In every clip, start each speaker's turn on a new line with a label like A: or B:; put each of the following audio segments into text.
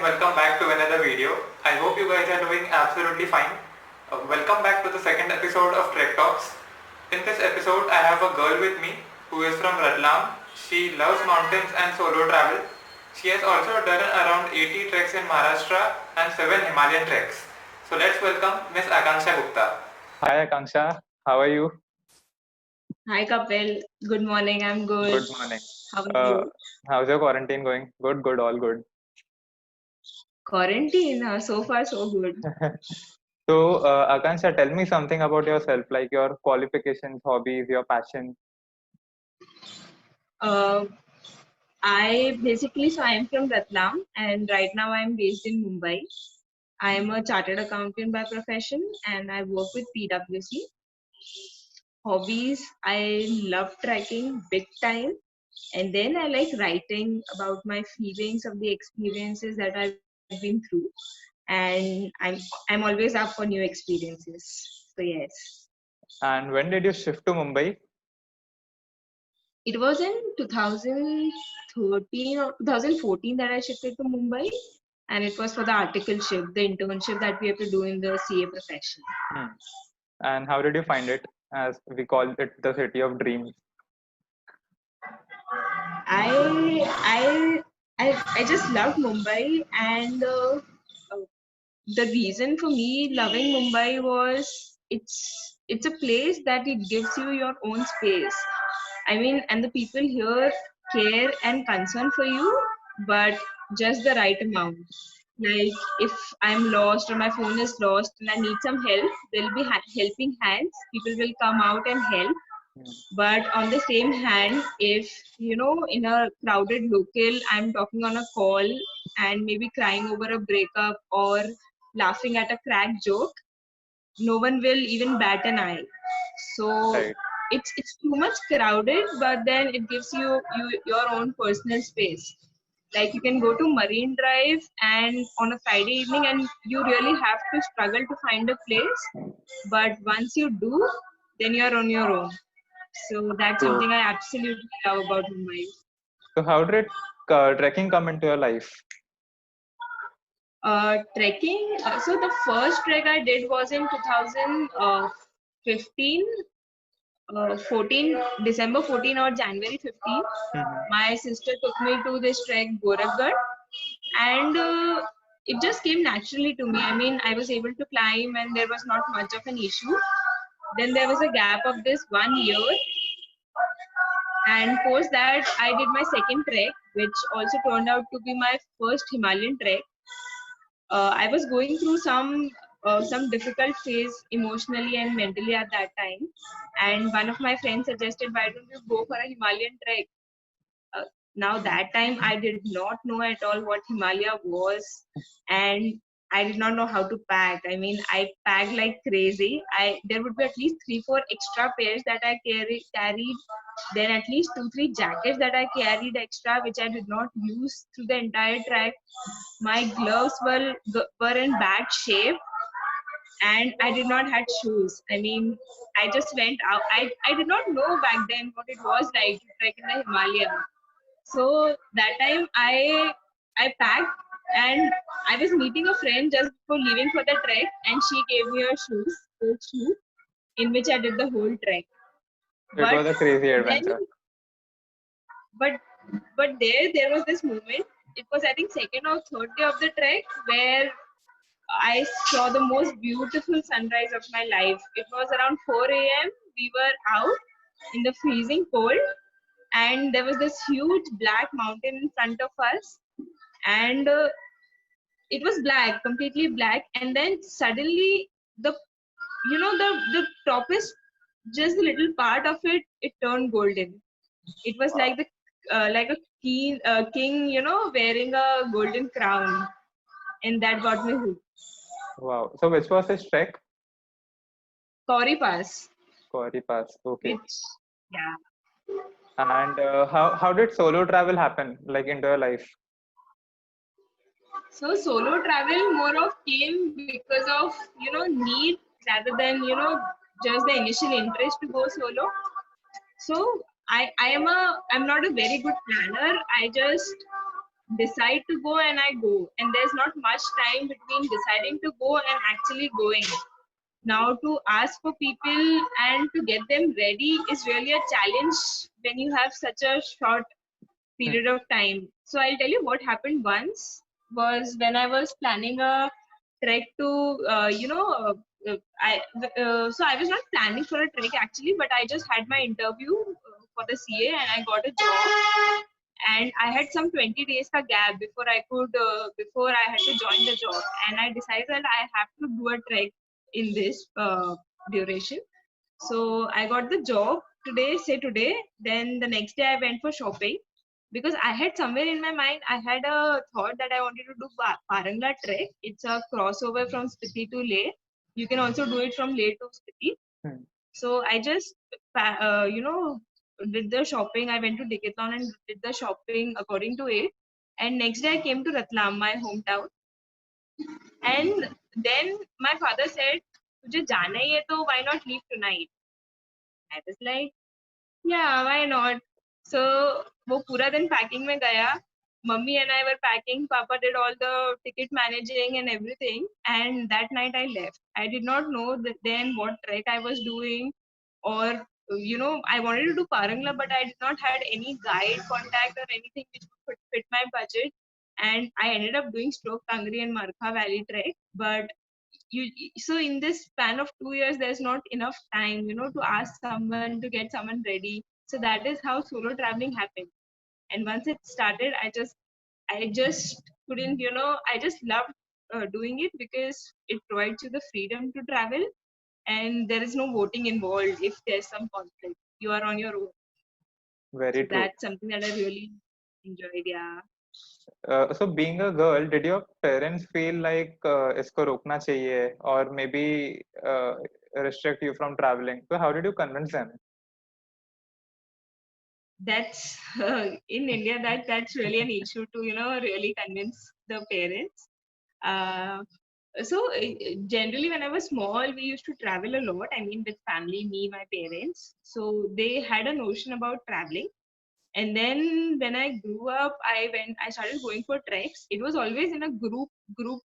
A: welcome back to another video. I hope you guys are doing absolutely fine. Welcome back to the second episode of Trek Talks. In this episode, I have a girl with me who is from Ratlam. She loves mountains and solo travel. She has also done around 80 treks in Maharashtra and 7 Himalayan treks. So let's welcome Miss Akanksha Gupta.
B: Hi Akanksha, how are you?
C: Hi Kapil, good morning. I'm good.
B: Good morning.
C: How are you?
B: How's your quarantine going? Good, all good.
C: Quarantine, so far so good.
B: So, Akanksha, tell me something about yourself, like your qualifications, hobbies, your passion.
C: Uh, I'm from Ratlam and right now I'm based in Mumbai. I'm a chartered accountant by profession and I work with PwC. Hobbies, I love trekking big time. And then I like writing about my feelings of the experiences that I've been through. And I'm always up for new experiences. So yes.
B: And when did you shift to Mumbai?
C: It was in 2013 or 2014 that I shifted to Mumbai, and it was for the articleship, the internship that we have to do in the CA profession.
B: And how did you find it? As we call it the city of dreams.
C: I just loved Mumbai, and the reason for me loving Mumbai was it's a place that it gives you your own space. I mean, and the people here care and concern for you, but just the right amount. Like if I'm lost or my phone is lost and I need some help, there'll be helping hands. People will come out and help. But on the same hand, if in a crowded local, I'm talking on a call and maybe crying over a breakup or laughing at a cracked joke, no one will even bat an eye. So
B: Right.
C: it's too much crowded, but then it gives you your own personal space. Like you can go to Marine Drive and on a Friday evening, and you really have to struggle to find a place. But once you do, then you're on your own. So that's
B: True.
C: something I absolutely love about Mumbai.
B: So, how did trekking come into your life?
C: Trekking. So the first trek I did was in 2015. 14 December 14 or January 15, my sister took me to this trek Gorakhgarh, and it just came naturally to me. I mean, I was able to climb and there was not much of an issue. Then there was a gap of this 1 year, and post that I did my second trek, which also turned out to be my first Himalayan trek. I was going through some difficult phase emotionally and mentally at that time, and one of my friends suggested, "Why don't you go for a Himalayan trek?" Now that time I did not know at all what Himalaya was, and I did not know how to pack. I mean, I packed like crazy. There would be at least 3-4 extra pairs that I carried. Then at least 2-3 jackets that I carried extra, which I did not use through the entire trek. My gloves were in bad shape, and I did not had shoes. I mean, I just went out. I did not know back then what it was like to trek in the Himalaya. So that time I packed, and I was meeting a friend just before leaving for the trek, and she gave me her shoe, in which I did the whole trek.
B: It was a crazy
C: then,
B: adventure.
C: but there was this moment. It was I think second or third day of the trek where I saw the most beautiful sunrise of my life. It was around 4 a.m. We were out in the freezing cold, and there was this huge black mountain in front of us, and it was black, completely black. And then suddenly the top is just a little part of it turned golden. It was like a king, wearing a golden crown, and that got me hooked.
B: Wow. So, which was this trek?
C: Kauri Pass.
B: Kauri Pass. Okay.
C: Yeah.
B: And how did solo travel happen, like into your life?
C: So solo travel more of came because of need rather than just the initial interest to go solo. So I'm not a very good planner. I just decide to go and I go. And there's not much time between deciding to go and actually going. Now to ask for people and to get them ready is really a challenge when you have such a short period of time. So I'll tell you what happened once was when I was planning a trek to, so I was not planning for a trek actually, but I just had my interview for the CA and I got a job. And I had some 20 days ka gap before I had to join the job. And I decided that I have to do a trek in this duration. So I got the job today. Then the next day I went for shopping because I had somewhere in my mind, I had a thought that I wanted to do Parangla trek. It's a crossover from Spiti to Leh. You can also do it from Leh to Spiti.
B: Hmm.
C: So I just, did the shopping. I went to Decathlon and did the shopping according to it. And next day I came to Ratlam, my hometown. And then my father said, "तुझे जाना ही है तो why not leave tonight?" I was like, yeah, why not? So वो पूरा दिन packing में गया. Mummy and I were packing. Papa did all the ticket managing and everything. And that night I left. I did not know that then what trek I was doing, or I wanted to do Parangla, but I did not had any guide contact or anything which would fit my budget. And I ended up doing Stroke Kangri and Markha Valley trek. But so in this span of 2 years, there's not enough time, to ask someone to get someone ready. So that is how solo traveling happened. And once it started, I just couldn't, I just loved doing it because it provides you the freedom to travel and there is no voting involved if there's some conflict. You are on your own.
B: Very
C: So
B: true.
C: that's something that I really enjoyed. Yeah.
B: So being a girl, did your parents feel like इसको रोकना चाहिए or maybe restrict you from traveling? So how did you convince them?
C: That's in India. That's really an issue to really convince the parents. Uh, so generally, when I was small, we used to travel a lot. I mean, with family, me, my parents. So they had a notion about traveling. And then when I grew up, I started going for treks. It was always in a group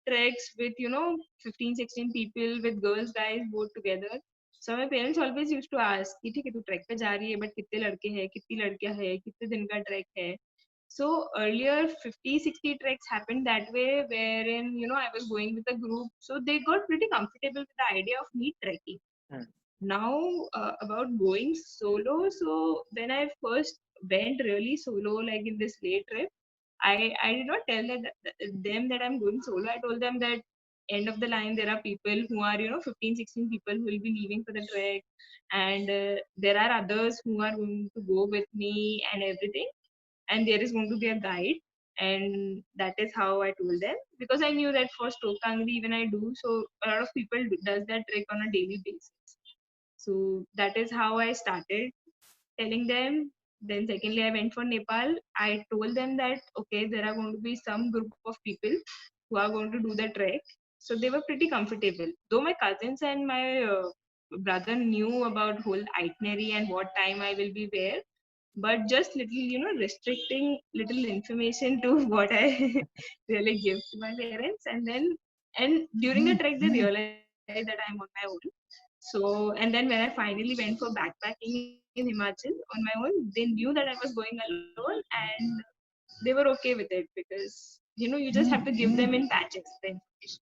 C: treks with 15, 16 people with girls, guys both together. So my parents always used to ask कि ठीक है तू track पे जा रही है but कितने लड़के हैं कितनी लड़कियां हैं कितने दिन का ट्रैक है. So earlier 50, 60 treks happened that way wherein I was going with a group, so they got pretty comfortable with the idea of me trekking.
B: Hmm.
C: Now about going solo, so when I first went really solo, like in this late trip, I did not tell them that I'm going solo. I told them that end of the line there are people who are 15, 16 people who will be leaving for the trek, and there are others who are going to go with me and everything, and there is going to be a guide. And that is how I told them, because I knew that for Stoke Kangri, when I do, so a lot of people does that trek on a daily basis. So that is how I started telling them. Then secondly, I went for Nepal. I told them that okay, there are going to be some group of people who are going to do the trek. So they were pretty comfortable. Though my cousins and my brother knew about whole itinerary and what time I will be where, but just little, restricting little information to what I really give to my parents. And during the trek, they realized that I'm on my own. So, and then when I finally went for backpacking in Himachal on my own, they knew that I was going alone and they were okay with it because, you just have to give them in patches the information.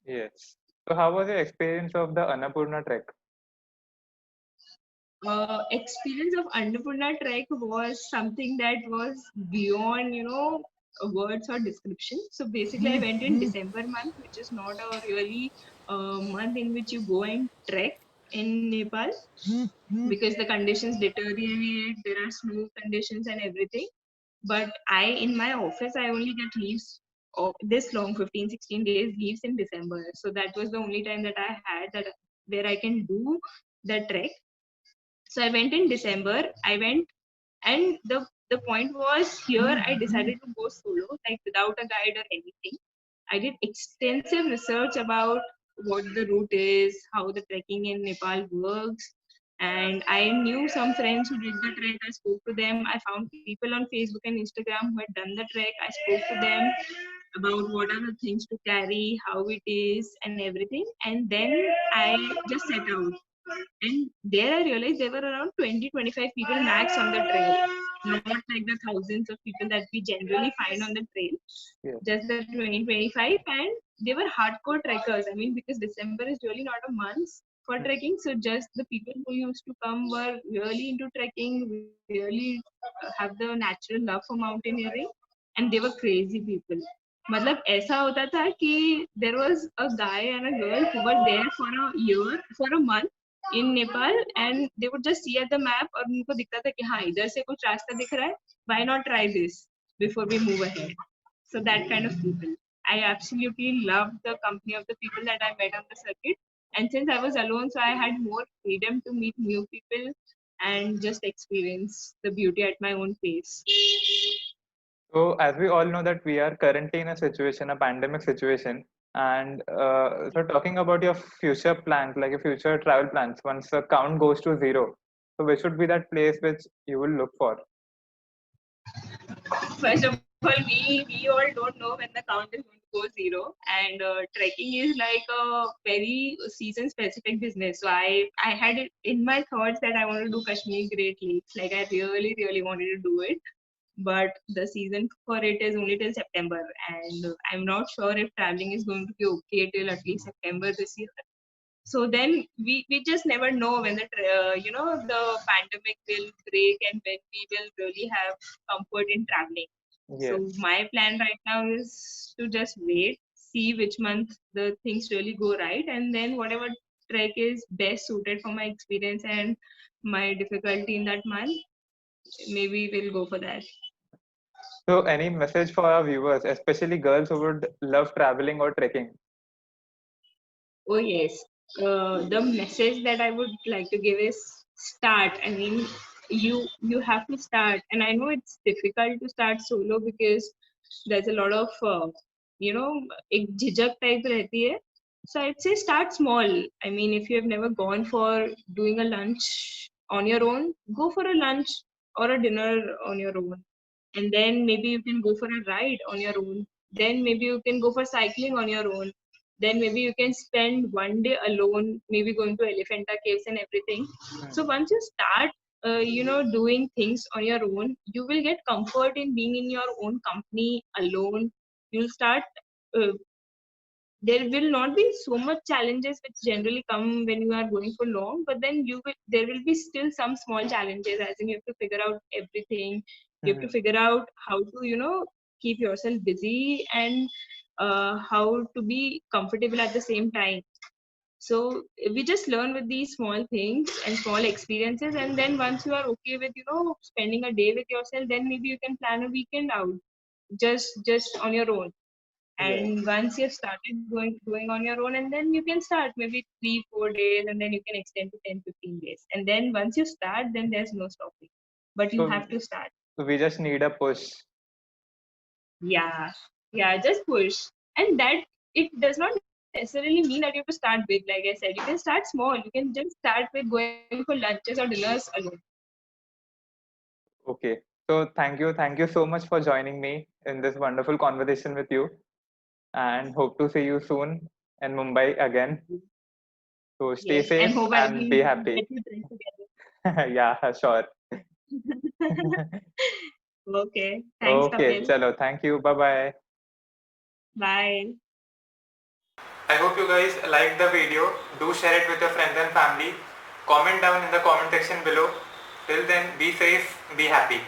B: Yes. So how was your experience of the Annapurna trek?
C: Experience of Annapurna trek was something that was beyond, words or description. So basically, I went in December month, which is not a really month in which you go and trek in Nepal because the conditions deteriorate. There are snow conditions and everything. But in my office, I only get leaves of this long, 15, 16 days leaves in December. So that was the only time that I had that where I can do the trek. So I went in December. I went, and the point was here I decided to go solo, like without a guide or anything. I did extensive research about what the route is, how the trekking in Nepal works, And I knew some friends who did the trek. I spoke to them. I found people on Facebook and Instagram who had done the trek. I spoke to them about what are the things to carry, how it is, and everything. And then I just set out. And there I realized there were around 20-25 people max on the trail, not like the thousands of people that we generally find on the trail.
B: Yes.
C: Just the 20-25, and they were hardcore trekkers. I mean, because December is really not a month for trekking, so just the people who used to come were really into trekking, really have the natural love for mountaineering, and they were crazy people. मतलब ऐसा होता था कि there was a guy and a girl who were there for a year, for a month in Nepal, and they would just see at the map और उनको दिखता था कि हाँ इधर से कुछ रास्ता दिख रहा है, why not try this before we move ahead. So that kind of people. I absolutely loved the company of the people that I met on the circuit. And since I was alone, so I had more freedom to meet new people and just experience the beauty at my own pace.
B: So as we all know that we are currently in a situation, a pandemic situation, and so talking about your future plans, like your future travel plans, once the count goes to 0, so which would be that place which you will look for?
C: First of all, we all don't know when the count is going to go 0, and trekking is like a very season specific business. So I had it in my thoughts that I want to do Kashmir Great Lakes. Like I really wanted to do it, but the season for it is only till September, and I'm not sure if traveling is going to be okay till at least September this year. So then we just never know when the pandemic will break and when we will really have comfort in traveling.
B: Yes.
C: So my plan right now is to just wait, see which month the things really go right, and then whatever trek is best suited for my experience and my difficulty in that month, maybe we'll go for that.
B: So any message for our viewers, especially girls who would love traveling or trekking?
C: Oh yes. The message that I would like to give is start. I mean, you have to start, and I know it's difficult to start solo because there's a lot of एक झिझक type रहती है. So I'd say start small. I mean, if you have never gone for doing a lunch on your own, go for a lunch or a dinner on your own, and then maybe you can go for a ride on your own. Then maybe you can go for cycling on your own. Then maybe you can spend one day alone, maybe going to Elephanta caves and everything. So once you start doing things on your own, you will get comfort in being in your own company alone. You'll start there will not be so much challenges which generally come when you are going for long, but then there will be still some small challenges, as in you have to figure out everything. You have to figure out how to keep yourself busy and how to be comfortable at the same time. So we just learn with these small things and small experiences, and then once you are okay with spending a day with yourself, then maybe you can plan a weekend out just on your own. And once you've started going on your own, and then you can start maybe 3-4 days, and then you can extend to 10-15 days. And then once you start, then there's no stopping. But you
B: So-
C: have to start.
B: So we just need a push.
C: Yeah, just push. And that it does not necessarily mean that you have to start big. Like I said, you can start small. You can just start with going for lunches or dinners alone.
B: Okay. So thank you so much for joining me in this wonderful conversation with you, and hope to see you soon in Mumbai again. So stay
C: Yes,
B: safe
C: and hope
B: and be happy.
C: get to drink together.
B: Yeah, sure.
C: Okay. Thanks,
B: Okay,
C: Kapil.
B: chalo. Thank you. Bye bye.
C: Bye.
A: I hope you guys liked the video. Do share it with your friends and family. Comment down in the comment section below. Till then, be safe, be happy.